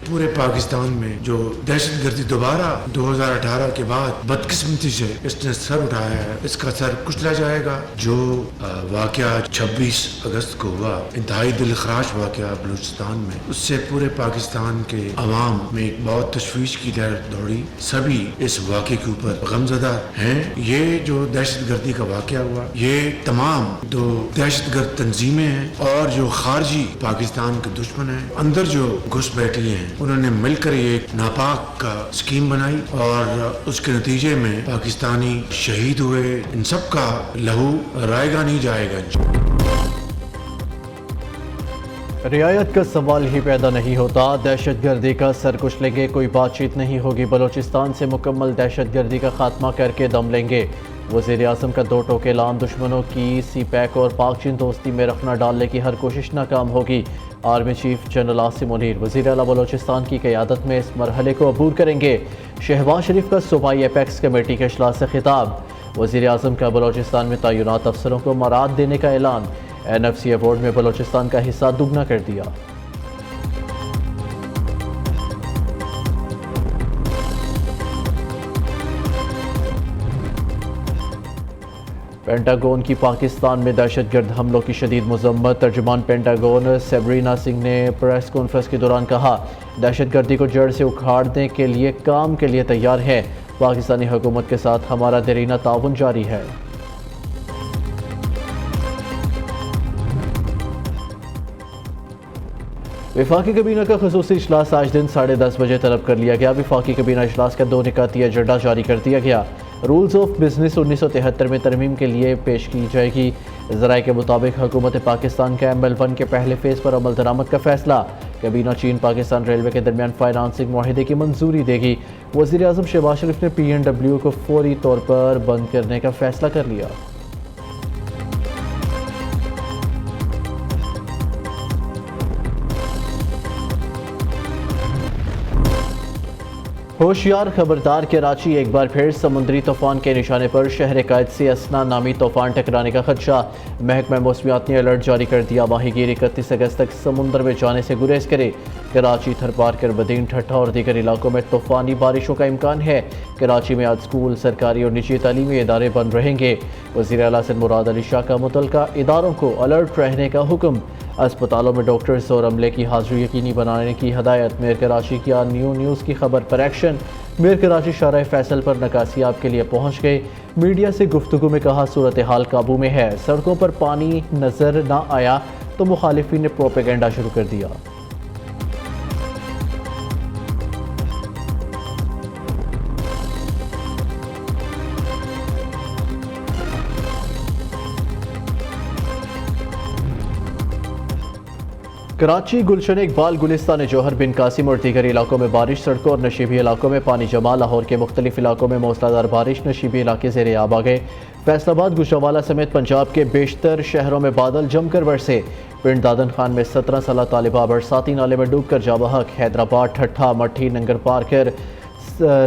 पूरे पाकिस्तान में जो दहशतगर्दी दोबारा 2018 के बाद बदकिस्मती से इसने सर उठाया है, इसका सर कुचला जाएगा। जो वाकया 26 अगस्त को हुआ, इंतहाई दिलखराश वाकया बलूचिस्तान में, उससे पूरे पाकिस्तान के अवाम में एक बहुत तशवीश की लहर दौड़ी। सभी इस वाकये के ऊपर गमजदा हैं। ये जो दहशतगर्दी का वाकया हुआ, ये तमाम जो दहशतगर्द तंजीमें हैं और जो खारजी पाकिस्तान के दुश्मन हैं, अंदर जो घुस बैठी हैं, उन्होंने मिलकर एक नापाक का स्कीम बनाई और उसके नतीजे में पाकिस्तानी शहीद हुए। इन सब का लहू रायगा नहीं जाएगा। रियायत का सवाल ही पैदा नहीं होता, दहशतगर्दी का सर कुचलेंगे, कोई बातचीत नहीं होगी, बलूचिस्तान से मुकम्मल दहशतगर्दी का खात्मा करके दम लेंगे। वज़ीर आज़म का दो टोके ऐलान, दुश्मनों की सी पैक और पाक चीन दोस्ती में रखना डालने की हर कोशिश नाकाम होगी। Army chief general Asim Munir वज़ीर आला बलूचिस्तान की क़यादत में इस मरहले को अबूर करेंगे। शहबाज शरीफ का सूबाई एपेक्स कमेटी के इजलास से खिताब। वज़ीर आज़म का बलूचिस्तान में तैनात अफसरों को मराद देने का ऐलान। NFC अवार्ड में बलूचिस्तान का हिस्सा दुगना कर दिया। पेंटागन की पाकिस्तान में दहशतगर्द हमलों की शदीद मजम्मत। तर्जुमान पेंटागन सेब्रीना सिंह ने प्रेस कॉन्फ्रेंस के दौरान कहा, दहशतगर्दी को जड़ से उखाड़ने के लिए काम के लिए तैयार है। पाकिस्तानी हुकूमत के साथ हमारा देरीना ताउन जारी है। वफाकी कबीना का खसूसी इजलास आज दिन 10:30 बजे तलब कर लिया गया। वफाकी कबीना इजलास का 2 निकाती एजेंडा जारी कर दिया गया। रूल्स ऑफ बिजनेस 1973 में तरमीम के लिए पेश की जाएगी। ज़राए के मुताबिक हुकूमत पाकिस्तान का ML1 के पहले फेज़ पर अमल दरामद का फैसला। कबीना चीन पाकिस्तान रेलवे के दरमियान फाइनेंसिंग मुआहिदे की मंजूरी देगी। वज़ीर आज़म शहबाज शरीफ ने PNW को फौरी तौर पर बंद करने का फैसला कर लिया। होशियार खबरदार, कराची एक बार फिर समुद्री तूफान के निशाने पर। शहर कैद से असना नामी तूफान टकराने का खदशा। महकमा मौसमियात ने अलर्ट जारी कर दिया। माहीगीर 31 अगस्त तक समुद्र में जाने से गुरेज करे। कराची, थरपारकर, बदीन, ठट्ठा और दीगर इलाकों में तूफानी बारिशों का इम्कान है। कराची में आज स्कूल, सरकारी और निजी तालीमी इदारे बंद रहेंगे। वज़ीर आला मुराद अली शाह का मुतल्लिका इदारों को अलर्ट रहने का हुक्म। अस्पतालों में डॉक्टर्स और अमले की हाजिरी यकीनी बनाने की हदायत। मेयर कराची की न्यूज़ की खबर पर एक्शन। मेयर कराची शाहराह फैसल पर नकासियाब के लिए पहुंच गए। मीडिया से गुफ्तगू में कहा, सूरत हाल काबू में है। सड़कों पर पानी नजर न आया तो मुखालिफिन ने प्रोपेगेंडा शुरू कर दिया। कराची, गुलशन इकबाल, गुलिस्तान जौहर, बिन कासिम और दीगर इलाकों में बारिश। सड़कों और नशीबी इलाकों में पानी जमा। लाहौर के मुख्तलिफ इलाकों में मूसलाधार बारिश। नशीबी इलाके ज़ेरे आब आ गए। फैसलाबाद, गुजरांवाला समेत पंजाब के बेशतर शहरों में बादल जमकर बरसे। पिंड दादन खान में 17 साल तालिबा बरसाती नाले में डूब कर जा बहक। हैदराबाद, ठट्ठा, मट्ठी, नंगर पारकर,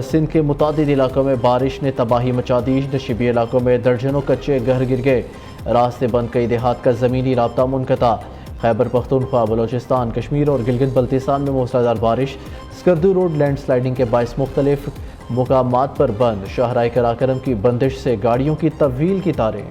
सिंध के मुतादिद इलाकों में बारिश ने तबाही मचा दी। नशीबी इलाकों में दर्जनों कच्चे घर गिर गए। रास्ते बंद, कई देहात का ज़मीनी राब्ता मुनक़ता। खैबर पख्तूनख्वा, बलूचिस्तान, कश्मीर और गिलगित बल्तिस्तान में मूसलाधार बारिश। स्कर्दू रोड लैंड स्लाइडिंग के बायस मुख्तलिफ मुकामात पर बंद। शाहराह कराकरम की बंदिश से गाड़ियों की तवील की तारें।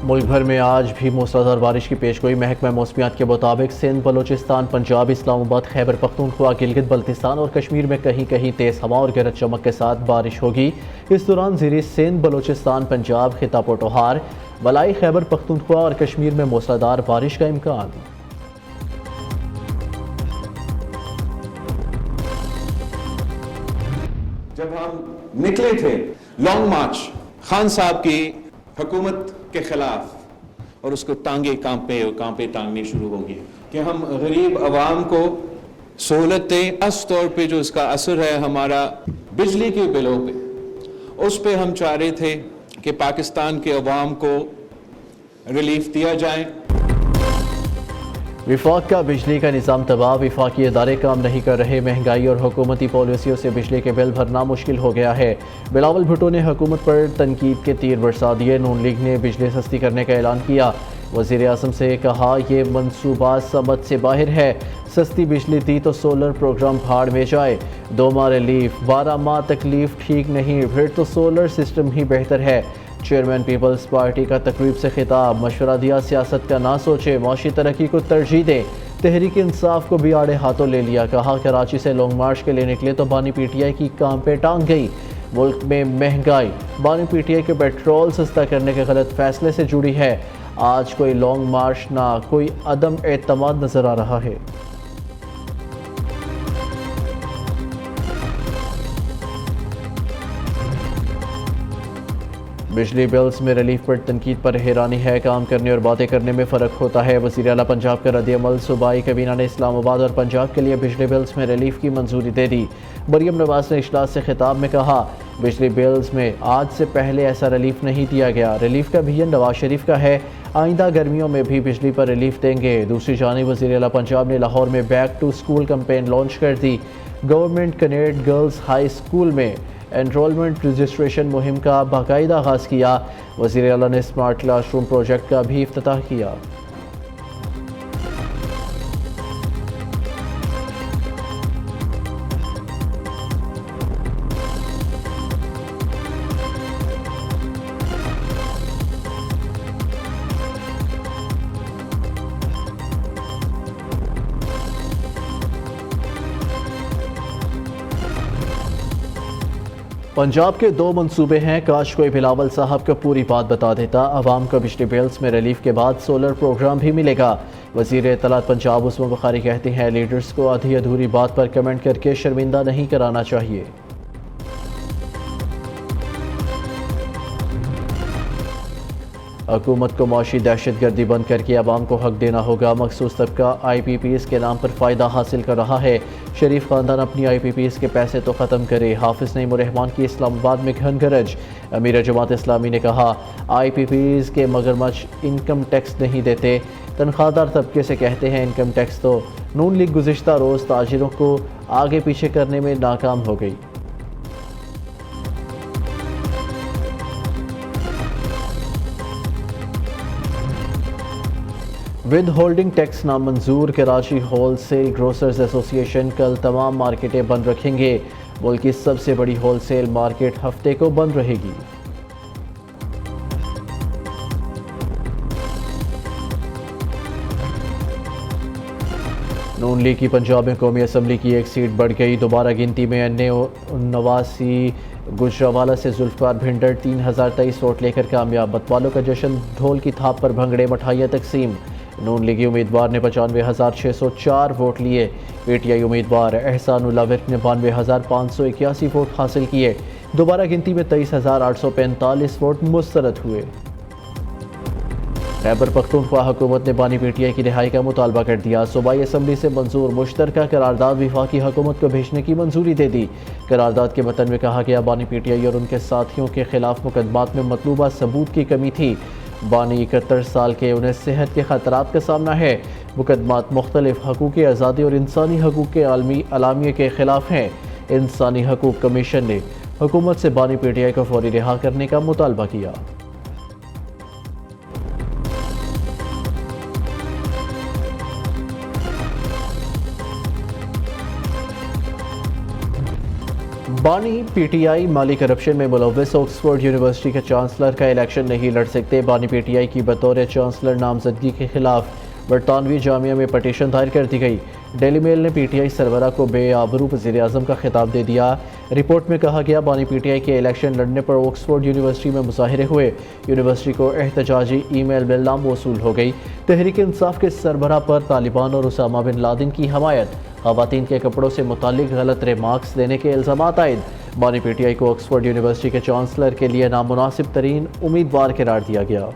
मुल्क भर में आज भी मूसलाधार बारिश की पेशगोई। महकमा मौसमियात के मुताबिक सिंध, बलूचिस्तान, पंजाब, इस्लामाबाद, खैबर पख्तूनख्वा, गिलगित बल्तिस्तान और कश्मीर में कहीं कहीं तेज़ हवा और गरज चमक के साथ बारिश होगी। इस दौरान ज़ीरी सिंध, बलूचिस्तान, पंजाब, खिता पोटोहार, बलाई, खैबर पख्तूनख्वा और कश्मीर में मूसलाधार बारिश का इम्कान। जब हम निकले थे लॉन्ग मार्च खान साहब की हुकूमत के खिलाफ और उसको टांगे कांपे टांगने शुरू हो गए कि हम गरीब आवाम को सहूलत दें। खास तौर पे जो इसका असर है हमारा बिजली के बिलों पे, उस पे हम चाह रहे थे कि पाकिस्तान के अवाम को रिलीफ दिया जाए। वफाक का बिजली का निज़ाम तबाह, वफाकी इदारे काम नहीं कर रहे, महंगाई और हुकूमती पॉलिसियों से बिजली के बिल भरना मुश्किल हो गया है। बिलावल भुट्टो ने हुकूमत पर तनकीद के तीर बरसा दिए। नून लीग ने बिजली सस्ती करने का ऐलान किया। वज़ीर आज़म से कहा ये मनसूबा समझ से बाहर है, सस्ती बिजली दी तो सोलर प्रोग्राम भाड़ में जाए। 2 माह रिलीफ, 12 माह तकलीफ ठीक नहीं, फिर तो सोलर सिस्टम ही बेहतर है। चेयरमैन पीपल्स पार्टी का तकरीब से खिताब, मशवरा दिया सियासत का ना सोचे, माशी तरक्की को तरजीह दें। तहरीक इंसाफ को भी आड़े हाथों ले लिया, कहा कराची से लॉन्ग मार्च के लिए निकले तो बानी पीटीआई की काम पे टांग गई। मुल्क में महंगाई बानी पीटीआई के पेट्रोल सस्ता करने के गलत फैसले से जुड़ी है। आज कोई लॉन्ग मार्च ना कोई अदम एतमाद नजर आ रहा है। बिजली बिल्स में रिलीफ पर तनकीद पर हैरानी है, काम करने और बातें करने में फ़र्क होता है। वज़ीर आला पंजाब का रद्द-ए-अमल, सूबाई काबीना ने इस्लामाबाद और पंजाब के लिए बिजली बिल्स में रिलीफ की मंजूरी दे दी। मरियम नवाज ने इजलास से खिताब में कहा बिजली बिल्स में आज से पहले ऐसा रिलीफ नहीं दिया गया। रिलीफ का विजन नवाज शरीफ का है, आइंदा गर्मियों में भी बिजली पर रिलीफ देंगे। दूसरी जानिब वज़ीर आला पंजाब ने लाहौर में back to school campaign launch कर दी। Government connect girls high school में एनरोलमेंट रजिस्ट्रेशन मुहिम का बाकायदा आगाज़ किया। वज़ीर आला ने स्मार्ट क्लासरूम प्रोजेक्ट का भी इफ्तिताह किया। पंजाब के 2 मंसूबे हैं, काश कोई बिलावल साहब को पूरी बात बता देता। अवाम को बिजली बिल्स में रिलीफ के बाद सोलर प्रोग्राम भी मिलेगा। वज़ीर इत्तलात पंजाब उस्मान बुखारी कहते हैं लीडर्स को आधी अधूरी बात पर कमेंट करके शर्मिंदा नहीं कराना चाहिए। हुकूमत को माशी दहशत गर्दी बंद करके अवाम को हक देना होगा। मखसूस तबका IPPs के नाम पर फ़ायदा हासिल कर रहा है। शरीफ ख़ानदान अपनी IPPs के पैसे तो ख़त्म करे। हाफिज़ नईम रहमान की इस्लामाबाद में घन गरज। अमीर जमात इस्लामी ने कहा IPPs के मगरमच्छ इनकम टैक्स नहीं देते। तनख्वाहदार तबके से कहते हैं इनकम टैक्स तो। नून लीग गुज़िश्ता रोज़ ताजिरों को आगे पीछे करने में नाकाम हो गई। विद होल्डिंग टैक्स नामंजूर, Karachi wholesale grocers association कल तमाम मार्केटें बंद रखेंगे। मुल्क की सबसे बड़ी होल सेल मार्केट हफ्ते को बंद रहेगी। नून लीग की पंजाब में कौमी असम्बली की एक सीट बढ़ गई। दोबारा गिनती में अन्य 89 गुजरावाला से जुल्फकार भिंडर 3023 वोट लेकर कामयाब। मतवालों का जश्न, ढोल की थाप पर भंगड़े, मिठाइयाँ तकसीम। नून लीगी उम्मीदवार ने 95,604 वोट लिए। PTI उम्मीदवार एहसानुल्लाह विर्क ने 92,581 वोट हासिल किए। दोबारा गिनती में 23,845 वोट मुस्तरद हुए। खैबर पख्तूनख्वा हुकूमत ने बानी PTI की रिहाई का मुतालबा कर दिया। सूबाई असम्बली से मंजूर मुश्तरका करारदाद वफाकी हुकूमत को भेजने की मंजूरी दे दी। करारदाद के मतन में कहा गया बानी PTI और उनके साथियों के खिलाफ मुकदमात में मतलूबा सबूत की कमी थी। बानी 71 साल के, उन्हें सेहत के खतरात का सामना है। मुकदमात मुख्तलिफ हकूक़ आज़ादी और इंसानी हकूक़ के आलमी अलामिये के खिलाफ हैं। इंसानी हकूक़ कमीशन ने हुकूमत से बानी PTI को फौरी रिहा करने का मुतालबा किया। बानी PTI माली करप्शन में मुलव्वस ऑक्सफोर्ड यूनिवर्सिटी के चांसलर का इलेक्शन नहीं लड़ सकते। बानी PTI की बतौर चांसलर नामजदगी के खिलाफ बरतानवी जामिया में पटिशन दायर कर दी गई। डेली मेल ने PTI सरबरा को बेआबरू वज़ीर आज़म का खिताब दे दिया। रिपोर्ट में कहा गया बानी PTI के इलेक्शन लड़ने पर ऑक्सफोर्ड यूनिवर्सिटी में मुजाहिरे हुए। यूनिवर्सिटी को एहतजाजी ईमेल मिलना मौसूल हो गई। तहरीक इंसाफ के सरबरा पर तालिबान और उसामा बिन लादेन की हमायत। ख़वातीन के कपड़ों से मुतालिक गलत रिमार्क्स देने के इल्ज़ामात आयद। बानी PTI को ऑक्सफोर्ड यूनिवर्सिटी के चांसलर के लिए नामुनासिब तरीन उम्मीदवार करार दिया गया।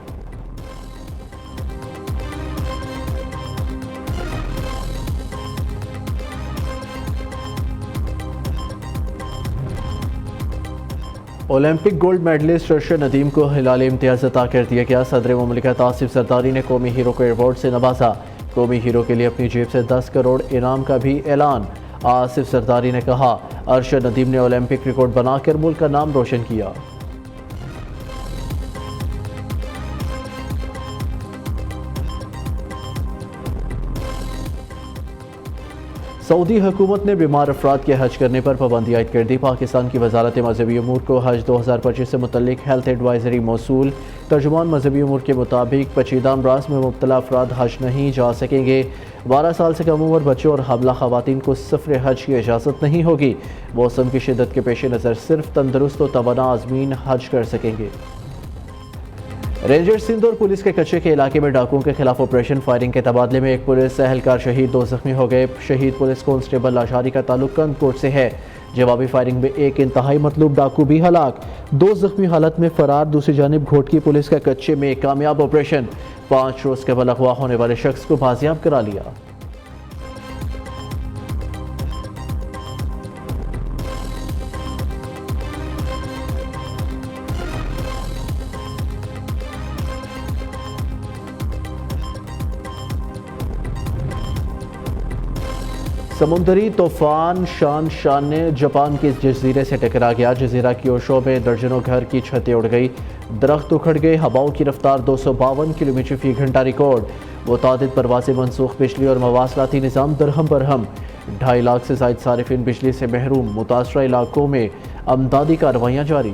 Olympic gold medallist Arshad Nadeem को हिलाल इम्तियाज़ अता कर दिया गया। सदर मुमलिकत आसिफ जरदारी ने कौमी हीरो को अवार्ड से नवाजा। قومی ہیرو کے لیے اپنی جیب سے 10 کروڑ انعام کا بھی اعلان۔ آصف زرداری نے کہا، ارشد ندیم نے اولمپک ریکارڈ بنا کر ملک کا نام روشن کیا۔ سعودی حکومت نے بیمار افراد کے حج کرنے پر پابندی عائد کر دی۔ پاکستان کی وزارت مذہبی امور کو حج 2025 سے متعلق ہیلتھ ایڈوائزری موصول۔ ترجمان مذہبی امور کے مطابق پیچیدہ امراض میں مبتلا افراد حج نہیں جا سکیں گے۔ 12 سال سے کم عمر بچوں اور حاملہ خواتین کو سفر حج کی اجازت نہیں ہوگی۔ موسم کی شدت کے پیش نظر صرف تندرست و توانا عازمین حج کر سکیں گے۔ رینجر سندھ اور پولیس کے کچے کے علاقے میں ڈاکوؤں کے خلاف آپریشن فائرنگ کے تبادلے میں ایک پولیس اہلکار شہید، 2 زخمی ہو گئے۔ شہید پولیس کانسٹیبل لاشاری کا تعلق کند کوٹ سے ہے۔ جوابی فائرنگ میں ایک انتہائی مطلوب ڈاکو بھی ہلاک، 2 زخمی حالت میں فرار۔ دوسری جانب گھوٹکی پولیس کا کچے میں ایک کامیاب آپریشن، 5 روز قبل اغوا ہونے والے شخص کو بازیاب کرا لیا۔ سمندری طوفان شان نے جاپان کے جزیرے سے ٹکرا گیا۔ جزیرہ کیوشو میں درجنوں گھر کی چھتیں اڑ گئی، درخت اکھڑ گئے۔ ہواؤں کی رفتار 252 کلومیٹر فی گھنٹہ ریکارڈ۔ متعدد پروازیں منسوخ، بجلی اور مواصلاتی نظام درہم برہم۔ 2.5 لاکھ سے زائد صارفین بجلی سے محروم، متاثرہ علاقوں میں امدادی کارروائیاں جاری۔